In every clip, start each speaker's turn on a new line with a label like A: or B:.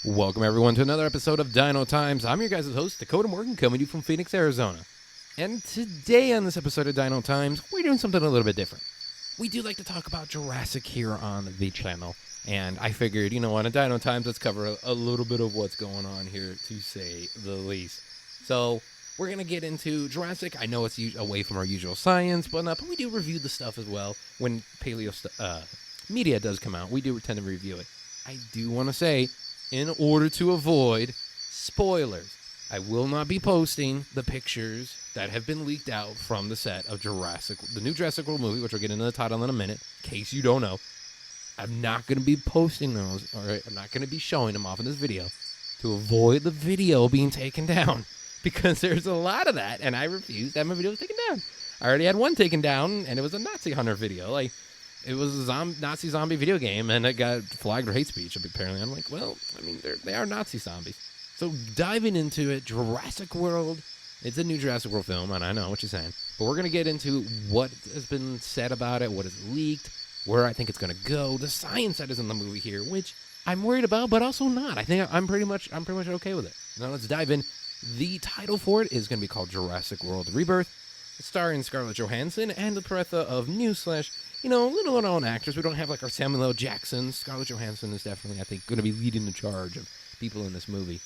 A: Welcome, everyone, to another episode of Dino Times. I'm your guys' host, Dakota Morgan, coming to you from Phoenix, Arizona. And today on this episode of Dino Times, we're doing something a little bit different. We do like to talk about Jurassic here on the channel, and I figured, on a Dino Times, let's cover a little bit of what's going on here, to say the least. So, we're going to get into Jurassic. I know it's away from our usual science, but we do review the stuff as well. When paleo media does come out, we do tend to review it. I do want to say, in order to avoid spoilers, I will not be posting the pictures that have been leaked out from the set of the new Jurassic World movie, which we'll get into the title in a minute, in case you don't know. I'm not going to be posting those, or I'm not going to be showing them off in this video to avoid the video being taken down, because there's a lot of that, and I refuse to have my video taken down. I already had one taken down, and it was a Nazi hunter video. It was a Nazi zombie video game, and it got flagged for hate speech, apparently. I'm like, well, they are Nazi zombies. So diving into it, Jurassic World, it's a new Jurassic World film, and I know what you're saying. But we're going to get into what has been said about it, what is leaked, where I think it's going to go, the science that is in the movie here, which I'm worried about, but also not. I think I'm pretty much okay with it. Now let's dive in. The title for it is going to be called Jurassic World Rebirth, starring Scarlett Johansson and the plethora of new / little known actors. We don't have our Samuel L. Jackson. Scarlett Johansson is definitely, I think, going to be leading the charge of people in this movie.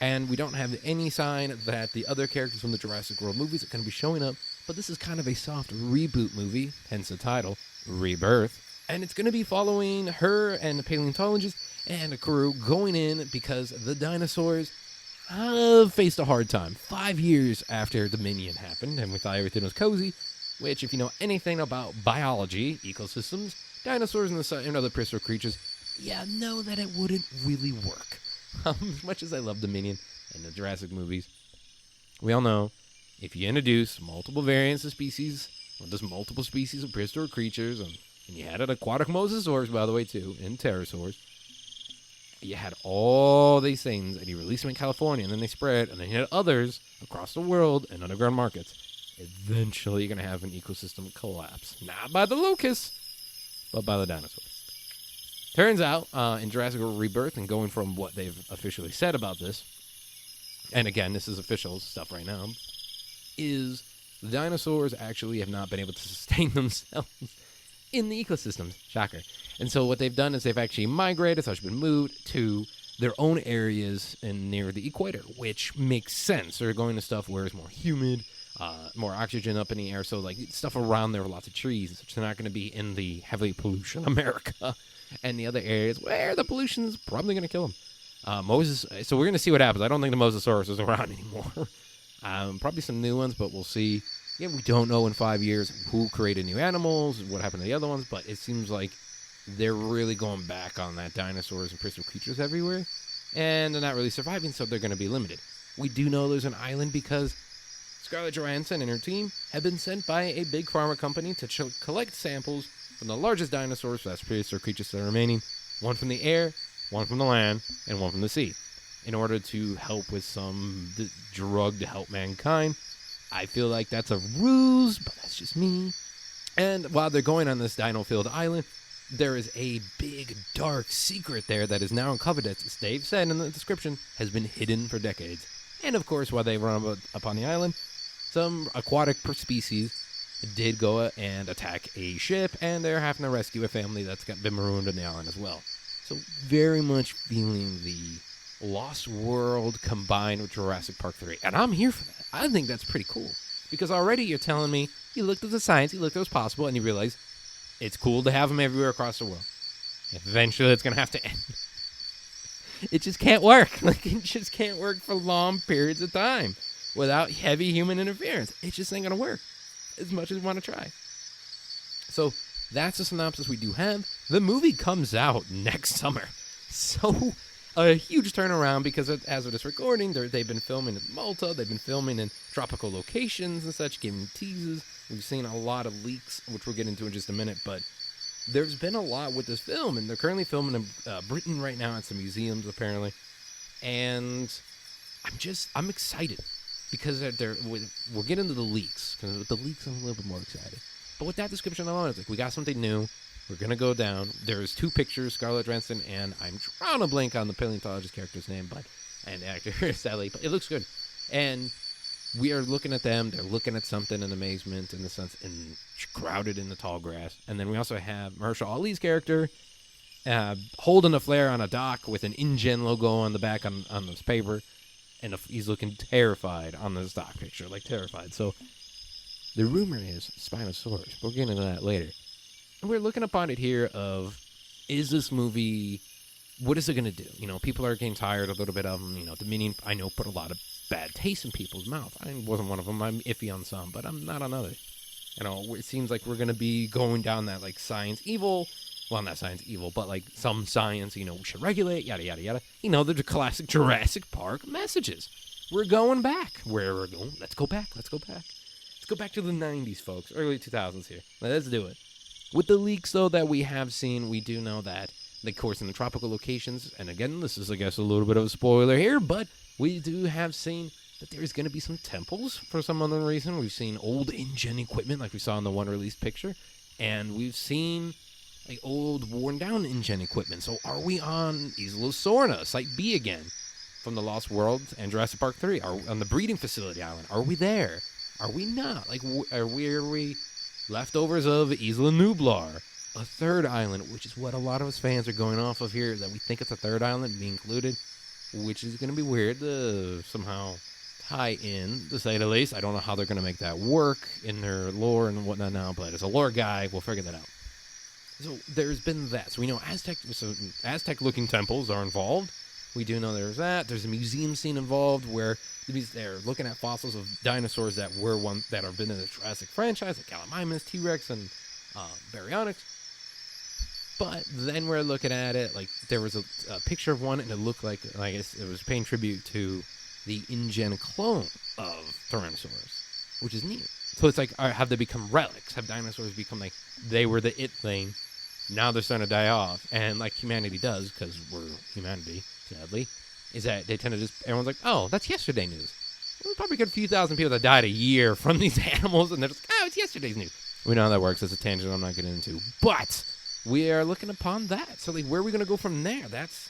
A: And we don't have any sign that the other characters from the Jurassic World movies are going to be showing up, but this is kind of a soft reboot movie, hence the title, Rebirth. And it's going to be following her and a paleontologist and a crew going in because the dinosaurs faced a hard time 5 years after Dominion happened, and we thought everything was cozy, which, if you know anything about biology, ecosystems, dinosaurs, and other prehistoric creatures, know that it wouldn't really work. As much as I love Dominion and the Jurassic movies, we all know if you introduce multiple variants of species, or just multiple species of prehistoric creatures, and you had an aquatic mosasaurus, by the way, too, and pterosaurs, you had all these things, and you release them in California, and then they spread, and then you had others across the world in underground markets. Eventually, you're going to have an ecosystem collapse. Not by the locusts, but by the dinosaurs. Turns out, in Jurassic World Rebirth, and going from what they've officially said about this, and again, this is official stuff right now, is the dinosaurs actually have not been able to sustain themselves in the ecosystems. Shocker. And so what they've done is they've actually migrated, so been moved to their own areas near the equator, which makes sense. They're going to stuff where it's more humid, more oxygen up in the air, so stuff around there with lots of trees. So they're not going to be in the heavily pollution America and the other areas where the pollution's probably going to kill them. So we're going to see what happens. I don't think the Mosasaurus is around anymore. Probably some new ones, but we'll see. Yeah, we don't know in 5 years who created new animals, what happened to the other ones, but it seems like they're really going back on that dinosaurs and prehistoric creatures everywhere, and they're not really surviving, so they're going to be limited. We do know there's an island because Scarlett Johansson and her team have been sent by a big pharma company to collect samples from the largest dinosaurs, so that's prehistoric creatures that are remaining, one from the air, one from the land, and one from the sea, in order to help with some drug to help mankind. I feel like that's a ruse, but that's just me. And while they're going on this dino-filled island, there is a big, dark secret there that is now uncovered, as Dave said in the description, has been hidden for decades. And of course, while they run upon the island, some aquatic species did go and attack a ship, and they're having to rescue a family that's been marooned on the island as well. So very much feeling the Lost World combined with Jurassic Park 3. And I'm here for that. I think that's pretty cool. Because already you're telling me, you looked at the science, you looked at what's possible, and you realize it's cool to have them everywhere across the world. Eventually it's going to have to end. It just can't work. It just can't work for long periods of time without heavy human interference. It just ain't going to work as much as we want to try. So that's the synopsis we do have. The movie comes out next summer. So a huge turnaround because as of this recording, they've been filming in Malta, they've been filming in tropical locations and such, giving teases. We've seen a lot of leaks, which we'll get into in just a minute, but there's been a lot with this film, and they're currently filming in Britain right now at some museums, apparently. And I'm excited because we'll get into the leaks, because with the leaks I'm a little bit more excited. But with that description alone, it's we got something new. We're going to go down. There's 2 pictures, Scarlett Johansson, and I'm trying to blank on the paleontologist character's name, and actor, sadly, but it looks good. And we are looking at them. They're looking at something in amazement, in the sense, crowded in the tall grass. And then we also have Mahershala Ali's character holding a flare on a dock with an InGen logo on the back on this paper. And he's looking terrified on the stock picture, like terrified. So the rumor is Spinosaurus. We'll get into that later. And we're looking upon it here of, is this movie, what is it going to do? You know, people are getting tired a little bit of them. You know, Dominion, I know, put a lot of bad taste in people's mouth. I wasn't one of them. I'm iffy on some, but I'm not on others. You know, it seems like we're going to be going down that, like, science evil. Well, not science evil, but, like, some science, you know, we should regulate, yada, yada, yada. You know, the classic Jurassic Park messages. We're going back. Where we're going, let's go back. Let's go back to the 90s, folks. Early 2000s here. Let's do it. With the leaks, though, that we have seen, we do know that, of course, in the tropical locations, and again, this is, I guess, a little bit of a spoiler here, but we do have seen that there's going to be some temples for some other reason. We've seen old InGen equipment, like we saw in the one released picture, and we've seen like old, worn-down InGen equipment. So are we on Isla Sorna, Site B again, from The Lost World and Jurassic Park 3? Are we on the breeding facility island? Are we there? Are we not? Like, are we leftovers of Isla Nublar, a third island, which is what a lot of us fans are going off of here, is that we think it's a third island being included, which is going to be weird to somehow tie in, to say the least. I don't know how they're going to make that work in their lore and whatnot now, but as a lore guy, we'll figure that out. So there's been that. So we know Aztec-looking temples are involved. We do know there's that. There's a museum scene involved where they're looking at fossils of dinosaurs that have been in the Jurassic franchise, like Gallimimus, T-Rex, and Baryonyx. But then we're looking at it like there was a picture of one, and it looked like, I guess it was paying tribute to the InGen clone of Tyrannosaurus, which is neat. So it's like, have they become relics? Have dinosaurs become like, they were the it thing, now they're starting to die off? And like humanity does, because we're humanity, sadly, is that they tend to just, everyone's like, oh, that's yesterday news. We probably got a few thousand people that died a year from these animals, and they're just, oh, it's yesterday's news. We know how that works. It's a tangent I'm not getting into. But we are looking upon that. So like, where are we going to go from there? That's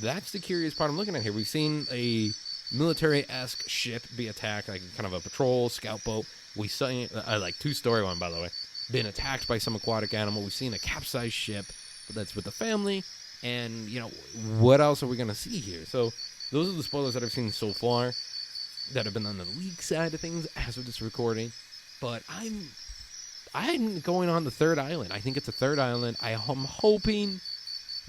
A: the curious part I'm looking at here. We've seen a military-esque ship be attacked, like kind of a patrol, scout boat. We saw, like, 2-story one, by the way, been attacked by some aquatic animal. We've seen a capsized ship, but that's with the family. And, you know, what else are we going to see here? So those are the spoilers that I've seen so far that have been on the leak side of things as of this recording. But I'm going on the third island. I think it's a third island. I'm hoping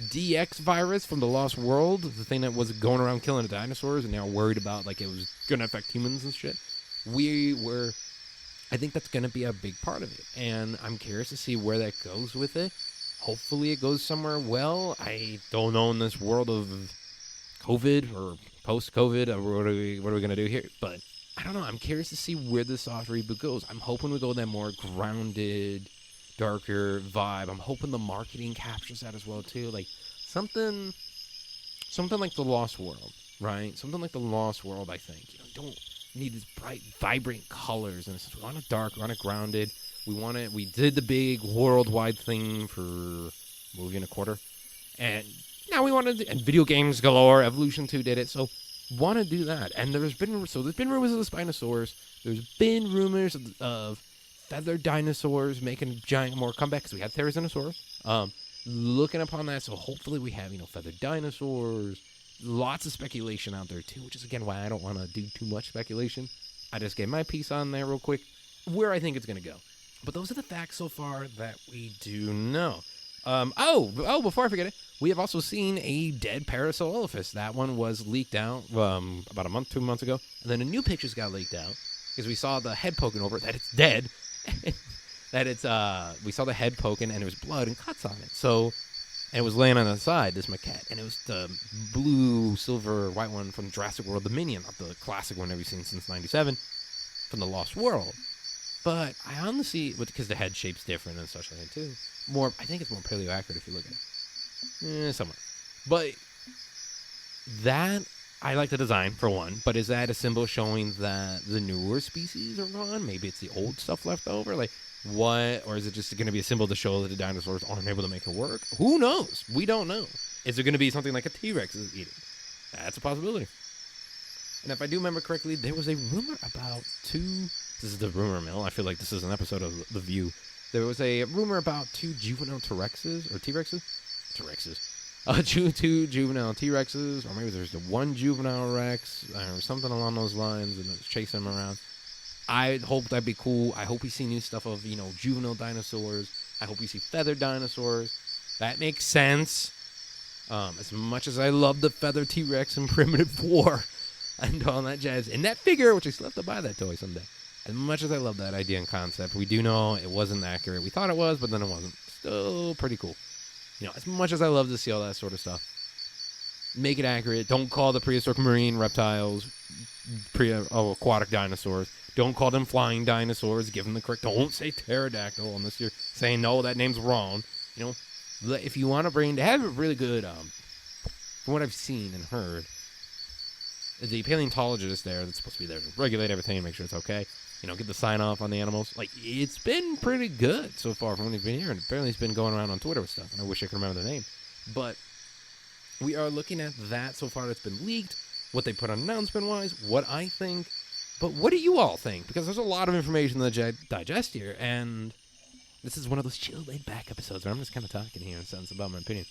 A: DX virus from the Lost World, the thing that was going around killing the dinosaurs and now worried about, like, it was going to affect humans and shit. I think that's going to be a big part of it, and I'm curious to see where that goes with it. Hopefully it goes somewhere well. I don't know in this world of COVID or post-COVID, what are we going to do here? But I don't know. I'm curious to see where this soft reboot goes. I'm hoping we go that more grounded, darker vibe. I'm hoping the marketing captures that as well, too. Like, something like The Lost World, right? Something like The Lost World, I think. You know, don't need these bright, vibrant colors, and we want it dark, we want it grounded. We did the big worldwide thing for a movie and a quarter, and now we want to, and video games galore. Evolution 2 did it, so want to do that. And there's been rumors of the Spinosaurus. There's been rumors of feathered dinosaurs making giant more comebacks. We had Therizinosaurus. Looking upon that, so hopefully we have, feathered dinosaurs. Lots of speculation out there, too, which is, again, why I don't want to do too much speculation. I just gave my piece on there real quick, where I think it's going to go. But those are the facts so far that we do know. Before I forget it, we have also seen a dead Parasaurolophus. That one was leaked out about 2 months ago. And then a new pictures got leaked out because we saw the head poking over it, that it's dead. We saw the head poking, and there was blood and cuts on it. So... And it was laying on the side, this maquette. And it was the blue, silver, white one from Jurassic World Dominion, not the classic one that we've seen since 97, from the Lost World. But I honestly, because the head shape's different and such like that too. I think it's more paleo accurate if you look at it. Somewhat. But that, I like the design, for one. But is that a symbol showing that the newer species are gone? Maybe it's the old stuff left over? Like, What, or is it just going to be a symbol to show that the dinosaurs aren't able to make it work? Who knows? We don't know. Is it going to be something like a T-Rex is eating? That's a possibility. And if I do remember correctly, there was a rumor about this is the rumor mill. I feel like this is an episode of The View. There was a rumor about 2 juvenile T-Rexes, or T-Rexes? T-Rexes. Two juvenile T-Rexes, or maybe there's the 1 juvenile Rex, or something along those lines, and it's chasing them around. I hope that'd be cool. I hope we see new stuff of, juvenile dinosaurs. I hope we see feathered dinosaurs. That makes sense. As much as I love the feathered T-Rex in Primitive War and all that jazz, and that figure, which I still have to buy that toy someday. As much as I love that idea and concept, we do know it wasn't accurate. We thought it was, but then it wasn't. Still pretty cool. As much as I love to see all that sort of stuff, make it accurate. Don't call the prehistoric marine reptiles aquatic dinosaurs. Don't call them flying dinosaurs. Give them the correct. Don't say pterodactyl unless you're saying, no, that name's wrong. If you want to bring, they have a really good, from what I've seen and heard, the paleontologist there that's supposed to be there to regulate everything and make sure it's okay, get the sign off on the animals. Like, it's been pretty good so far from when he's been here, and apparently he's been going around on Twitter with stuff, and I wish I could remember the name. But we are looking at that so far that's been leaked, what they put on announcement-wise, what I think. But what do you all think? Because there's a lot of information to digest here, and this is one of those chill, laid-back episodes where I'm just kind of talking here in a sense about my opinion.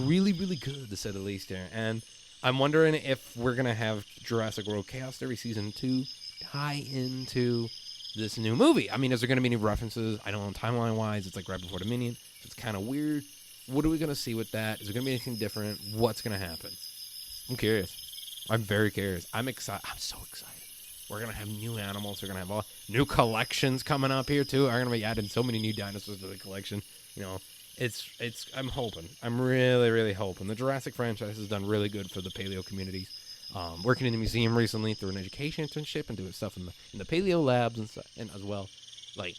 A: Really, really good, to say the least here. And I'm wondering if we're going to have Jurassic World Chaos Theory Season 2 tie into this new movie. I mean, is there going to be any references? I know timeline-wise, it's like right before Dominion, so it's kind of weird. What are we going to see with that? Is there going to be anything different? What's going to happen? I'm curious. I'm very curious. I'm excited. I'm so excited. We're going to have new animals. We're going to have all new collections coming up here, too. We're going to be adding so many new dinosaurs to the collection. I'm hoping. I'm really, really hoping. The Jurassic franchise has done really good for the paleo communities. Working in the museum recently through an education internship and doing stuff in the paleo labs and stuff, and as well. Like,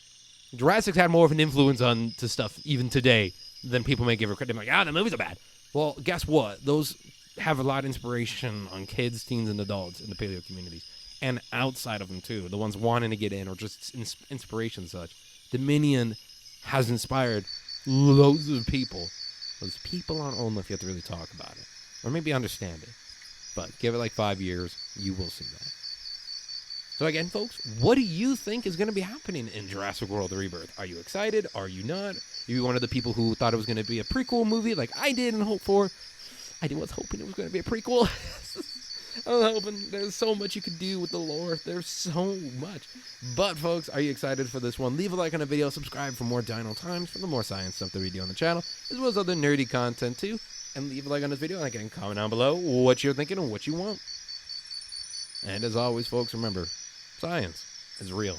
A: Jurassic's had more of an influence on to stuff even today than people may give her credit. They're like, the movies are bad. Well, guess what? Those have a lot of inspiration on kids, teens, and adults in the paleo communities. And outside of them, too. The ones wanting to get in or just inspiration and such. Dominion has inspired loads of people. Those people aren't old enough yet to really talk about it. Or maybe understand it. But give it like 5 years, you will see that. So again, folks, what do you think is going to be happening in Jurassic World: The Rebirth? Are you excited? Are you not? Are you one of the people who thought it was going to be a prequel movie like I did and hoped for? I was hoping it was going to be a prequel. I was hoping. There's so much you could do with the lore. There's so much. But, folks, are you excited for this one? Leave a like on the video. Subscribe for more Dino Times, for the more science stuff that we do on the channel, as well as other nerdy content, too. And leave a like on this video, and again, comment down below what you're thinking and what you want. And as always, folks, remember, science is real.